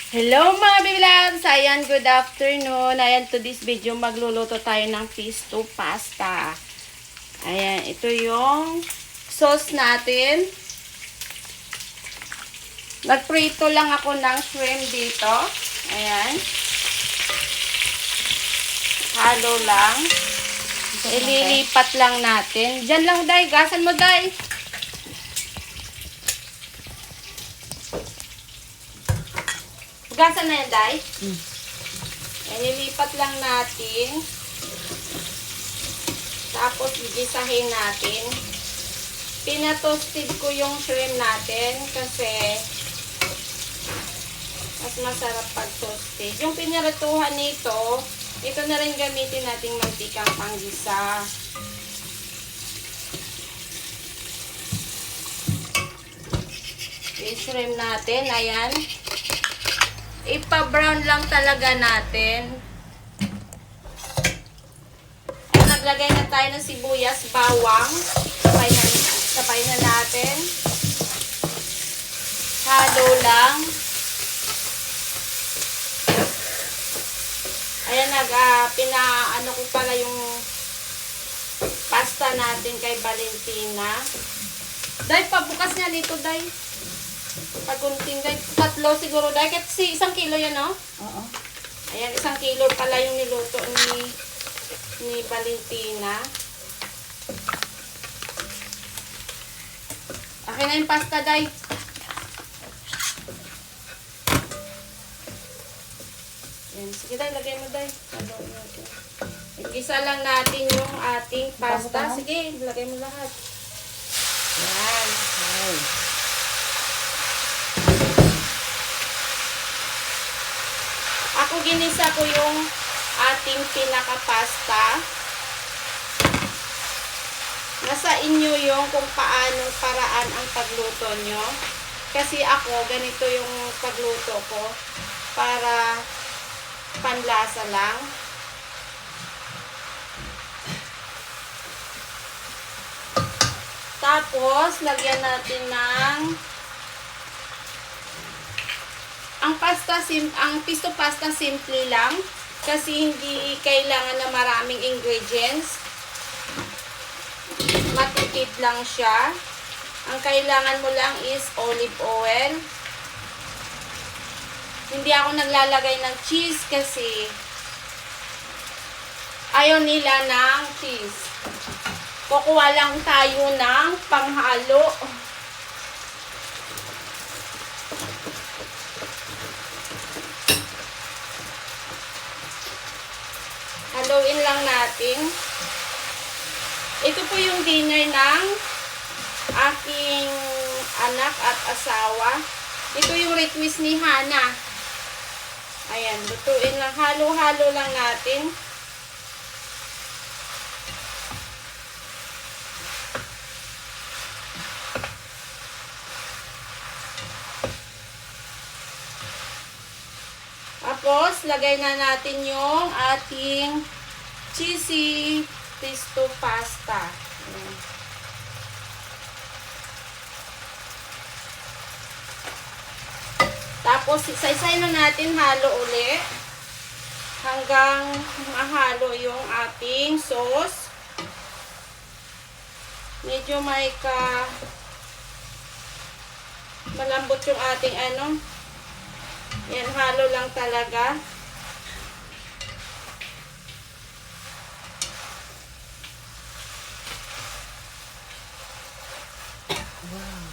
Hello mga baby loves! Ayan, good afternoon. Ayan, to this video, magluluto tayo ng pesto pasta. Ayan, ito yung sauce natin. Nagprito lang ako ng shrimp dito. Ayan. Halo lang. Ililipat lang natin. Diyan lang, Day. Gasan mo, Day. Gasan na yan, Day. Ililipat lang natin. Tapos, gigisahin natin. Pinatoasted ko yung shrimp natin kasi mas masarap pag toasted. Yung pinirituhan nito, ito na rin gamitin nating mantikang panggisa. Yung shrimp natin, ayan. Ipa-brown lang talaga natin. Ay, naglagay na tayo ng sibuyas, bawang. Sabay na natin. Halo lang. Ayan, pinaano ko pala yung pasta natin kay Valentina. Day, pabukas niya dito, Day. Pagunting, Day. 3 siguro, Day. Kasi 1 kilo yan, no? Oo. Ayan, 1 kilo pala yung niluto ni Valentina. Akin na yung pasta, Day. Ayan, sige, Day. Lagay mo, Day. Igisa lang natin yung ating pasta. Sige, lagay mo lahat. Ayan. Okay. Ako ginisa ko yung ating pinaka-pasta. Nasa inyo yung kung paanong paraan ang pagluto nyo. Kasi ako, ganito yung pagluto ko para panlasa lang. Tapos, lagyan natin ng ang pesto pasta simple lang kasi hindi kailangan na maraming ingredients. Matipid lang siya. Ang kailangan mo lang is olive oil. Hindi ako naglalagay ng cheese kasi ayaw nila ng cheese. Kukuha lang tayo ng panghalo. Haluin lang natin. Ito po yung dinner ng aking anak at asawa. Ito yung request ni Hana. Ayan, lutuin lang. Halo-halo lang natin. Tapos, lagay na natin yung ating cheesy pesto pasta. Ayan. Tapos, isa-isay na natin halo uli hanggang mahalo yung ating sauce. Medyo may malambot yung ating Yan, halo lang talaga. Wow.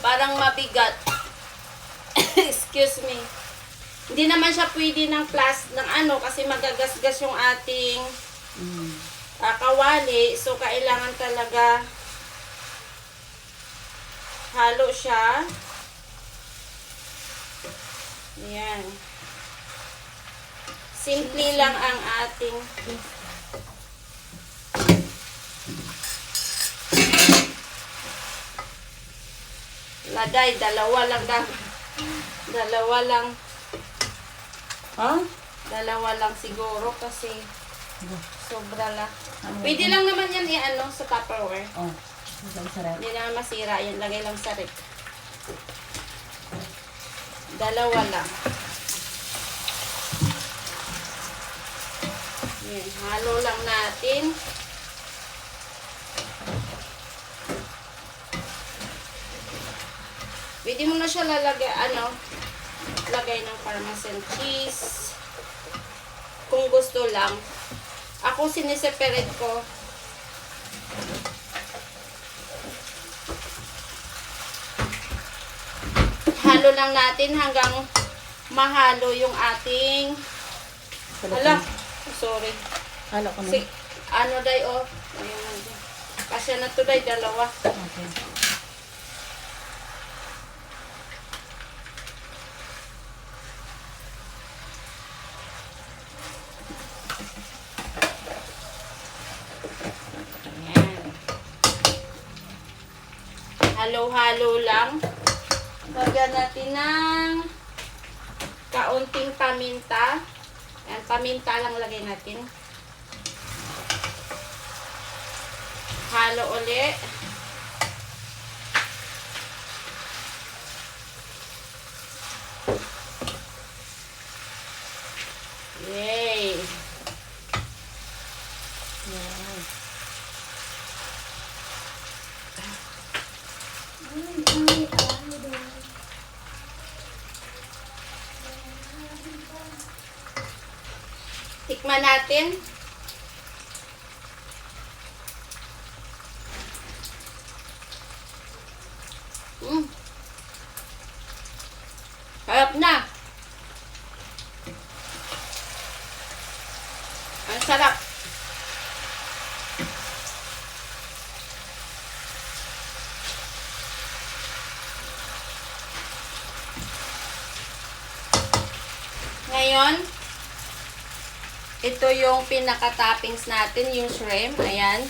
Parang mabigat. Excuse me. Hindi naman siya pwede ng kasi magagasgas yung ating kawali. So, kailangan talaga halo siya. Ayan. Simple lang ang ating laday. Dalawa lang. Ha? Dalawa lang siguro kasi sobra lang. Pwede lang naman yan sa Tupperware. Oh. Sarap. Hindi naman masira. Yan, lagay lang sa rep. Dalawa lang. Yan, halo lang natin. Pwede mo na siya lalagay, lagay ng parmesan cheese. Kung gusto lang. Ako siniseparate ko. Halo lang natin hanggang mahalo yung ating sorry. Halo ko na. Day, oh. Ayun, kasi na to, day, dalawa. Okay. Ayan. Halo-halo lang. Lagyan natin ng kaunting paminta. Ayan, paminta lang lagay natin. Halo uli. Yay! Wow. Tikman natin. Harap na. Ang sarap. Ngayon, ito yung pinaka-toppings natin, yung shrimp. Ayan.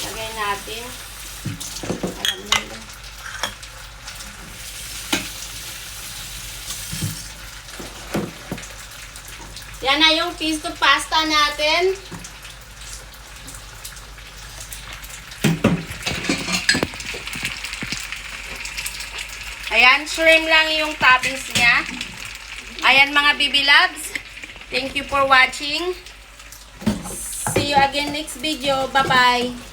Lagay natin. Alam mo na. Yan na yung pesto pasta natin. Ayan, shrimp lang yung toppings niya. Ayan mga baby loves. Thank you for watching. See you again next video. Bye-bye.